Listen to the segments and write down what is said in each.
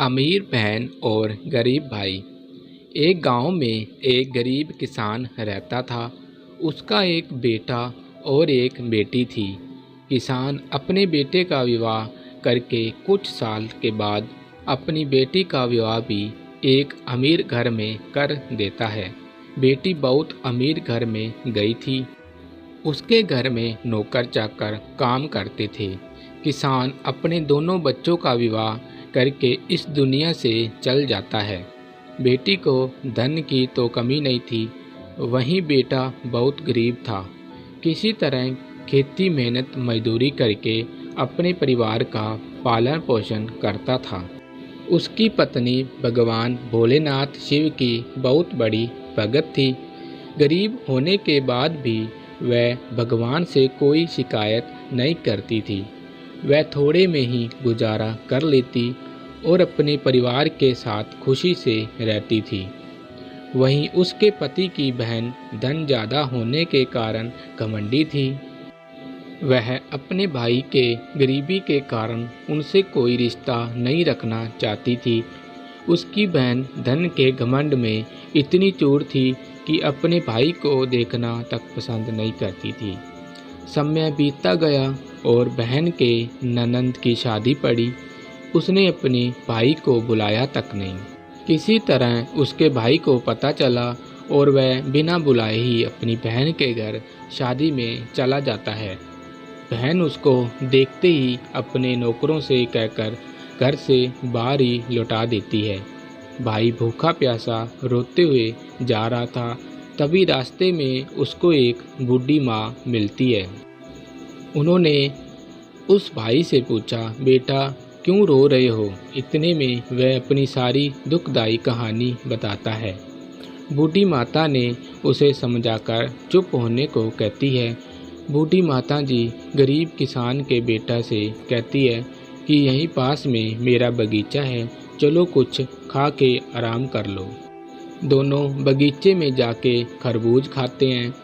अमीर बहन और गरीब भाई। एक गांव में एक गरीब किसान रहता था। उसका एक बेटा और एक बेटी थी। किसान अपने बेटे का विवाह करके कुछ साल के बाद अपनी बेटी का विवाह भी एक अमीर घर में कर देता है। बेटी बहुत अमीर घर में गई थी। उसके घर में नौकर चाकर काम करते थे। किसान अपने दोनों बच्चों का विवाह करके इस दुनिया से चल जाता है। बेटी को धन की तो कमी नहीं थी, वहीं बेटा बहुत गरीब था। किसी तरह खेती मेहनत मजदूरी करके अपने परिवार का पालन पोषण करता था। उसकी पत्नी भगवान भोलेनाथ शिव की बहुत बड़ी भगत थी। गरीब होने के बाद भी वह भगवान से कोई शिकायत नहीं करती थी। वह थोड़े में ही गुजारा कर लेती और अपने परिवार के साथ खुशी से रहती थी। वहीं उसके पति की बहन धन ज़्यादा होने के कारण घमंडी थी। वह अपने भाई के गरीबी के कारण उनसे कोई रिश्ता नहीं रखना चाहती थी। उसकी बहन धन के घमंड में इतनी चूर थी कि अपने भाई को देखना तक पसंद नहीं करती थी। समय बीतता गया और बहन के ननंद की शादी पड़ी। उसने अपने भाई को बुलाया तक नहीं। किसी तरह उसके भाई को पता चला और वह बिना बुलाए ही अपनी बहन के घर शादी में चला जाता है। बहन उसको देखते ही अपने नौकरों से कहकर घर से बाहर ही लौटा देती है। भाई भूखा प्यासा रोते हुए जा रहा था, तभी रास्ते में उसको एक बूढ़ी माँ मिलती है। उन्होंने उस भाई से पूछा, बेटा क्यों रो रहे हो? इतने में वह अपनी सारी दुखदाई कहानी बताता है। बूढ़ी माता ने उसे समझाकर चुप होने को कहती है। बूढ़ी माता जी गरीब किसान के बेटा से कहती है कि यहीं पास में मेरा बगीचा है, चलो कुछ खा के आराम कर लो। दोनों बगीचे में जाके खरबूज खाते हैं।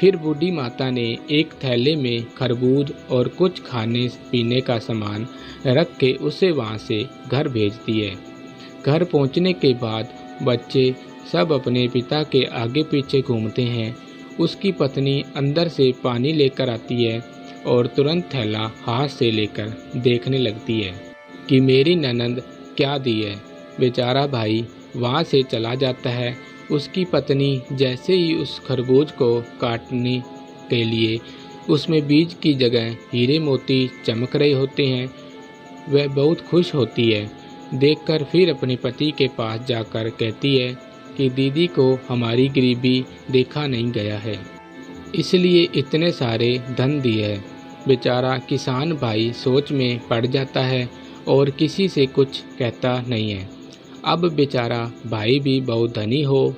फिर बूढ़ी माता ने एक थैले में खरबूज और कुछ खाने पीने का सामान रख के उसे वहाँ से घर भेजती है। घर पहुँचने के बाद बच्चे सब अपने पिता के आगे पीछे घूमते हैं। उसकी पत्नी अंदर से पानी लेकर आती है और तुरंत थैला हाथ से लेकर देखने लगती है कि मेरी ननंद क्या दी है। बेचारा भाई वहाँ से चला जाता है। उसकी पत्नी जैसे ही उस खरबूज को काटने के लिए उसमें बीज की जगह हीरे मोती चमक रहे होते हैं, वह बहुत खुश होती है। देखकर फिर अपने पति के पास जाकर कहती है कि दीदी को हमारी गरीबी देखा नहीं गया है, इसलिए इतने सारे धन दिए है। बेचारा किसान भाई सोच में पड़ जाता है और किसी से कुछ कहता नहीं है। अब बेचारा भाई भी बहुत धनी हो,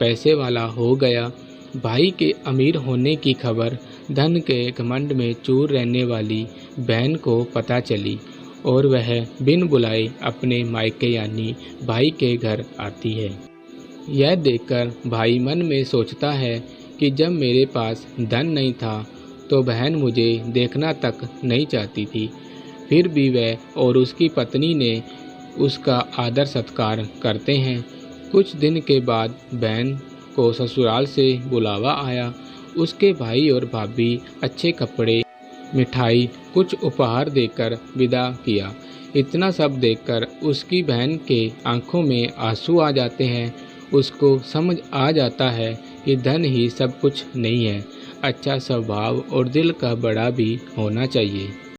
पैसे वाला हो गया। भाई के अमीर होने की खबर धन के घमंड में चूर रहने वाली बहन को पता चली और वह बिन बुलाए अपने मायके यानी भाई के घर आती है। यह देखकर भाई मन में सोचता है कि जब मेरे पास धन नहीं था तो बहन मुझे देखना तक नहीं चाहती थी, फिर भी वह और उसकी पत्नी ने उसका आदर सत्कार करते हैं। कुछ दिन के बाद बहन को ससुराल से बुलावा आया। उसके भाई और भाभी अच्छे कपड़े, मिठाई, कुछ उपहार देकर विदा किया। इतना सब देखकर उसकी बहन के आंखों में आंसू आ जाते हैं। उसको समझ आ जाता है कि धन ही सब कुछ नहीं है, अच्छा स्वभाव और दिल का बड़ा भी होना चाहिए।